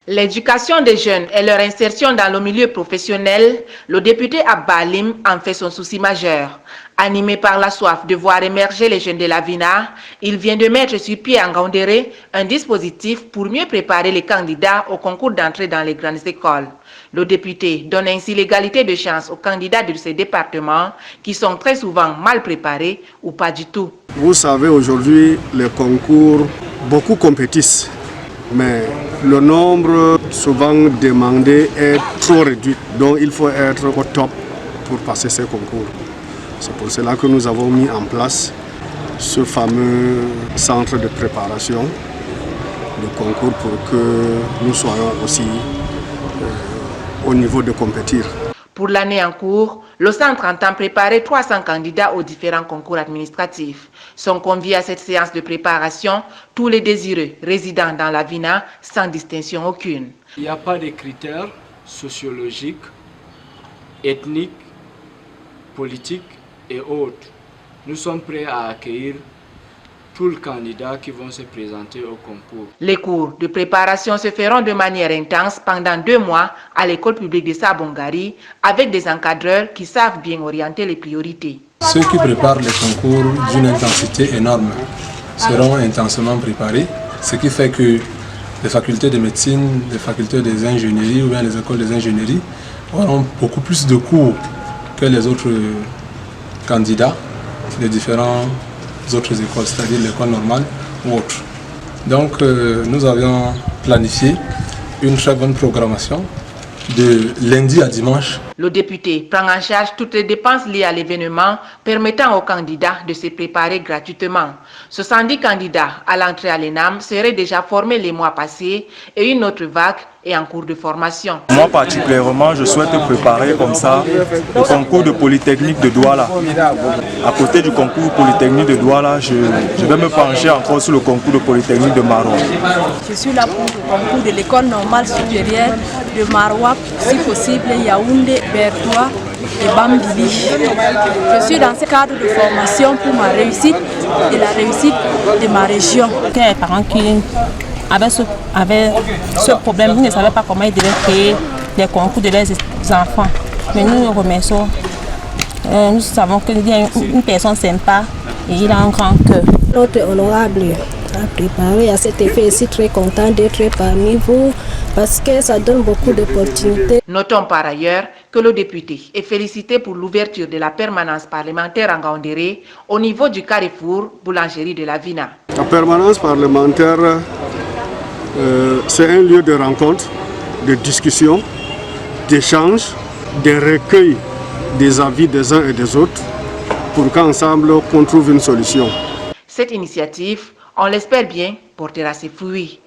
L'éducation des jeunes et leur insertion dans le milieu professionnel, le député Abba Alim en fait son souci majeur. Animé par la soif de voir émerger les jeunes de la VINA, il vient de mettre sur pied en Ngaoundéré un dispositif pour mieux préparer les candidats au concours d'entrée dans les grandes écoles. Le député donne ainsi l'égalité de chance aux candidats de ces départements qui sont très souvent mal préparés ou pas du tout. Vous savez, aujourd'hui, les concours, beaucoup compétissent. Mais le nombre souvent demandé est trop réduit, donc il faut être au top pour passer ces concours. C'est pour cela que nous avons mis en place ce fameux centre de préparation de concours pour que nous soyons aussi au niveau de compétir. Pour l'année en cours, le centre entend préparer 300 candidats aux différents concours administratifs. Sont conviés à cette séance de préparation tous les désireux résidant dans la VINA sans distinction aucune. Il n'y a pas de critères sociologiques, ethniques, politiques et autres. Nous sommes prêts à accueillir tous les candidats qui vont se présenter au concours. Les cours de préparation se feront de manière intense pendant 2 mois à l'école publique de Sabongari avec des encadreurs qui savent bien orienter les priorités. Ceux qui préparent les concours d'une intensité énorme seront intensément préparés, ce qui fait que les facultés de médecine, les facultés des ingénieries ou bien les écoles des ingénieries auront beaucoup plus de cours que les autres candidats des différentes autres écoles, c'est-à-dire l'école normale ou autre. Donc nous avions planifié une très bonne programmation de lundi à dimanche. Le député prend en charge toutes les dépenses liées à l'événement permettant aux candidats de se préparer gratuitement. 70 candidats à l'entrée à l'ENAM seraient déjà formés les mois passés et une autre vague est en cours de formation. Moi particulièrement, je souhaite préparer comme ça le concours de Polytechnique de Douala. À côté du concours Polytechnique de Douala, je vais me pencher encore sur le concours de Polytechnique de Maroua. Je suis là pour le concours de l'école normale supérieure de Maroua, si possible Yaoundé, Bertoua et Bambili. Je suis dans ce cadre de formation pour ma réussite et la réussite de ma région. Les parents qui avaient ce problème, ils ne savaient pas comment ils devaient créer les concours de leurs enfants. Mais nous remercions. Nous savons qu'il y a une personne sympa et il a un grand cœur. Notre honorable a préparé à cet effet. Je suis très content d'être parmi vous parce que ça donne beaucoup d'opportunités. Notons par ailleurs que le député est félicité pour l'ouverture de la permanence parlementaire en Ngaoundéré au niveau du carrefour boulangerie de la VINA. La permanence parlementaire, c'est un lieu de rencontre, de discussion, d'échange, de recueil des avis des uns et des autres pour qu'ensemble on trouve une solution. Cette initiative, on l'espère bien, portera ses fruits.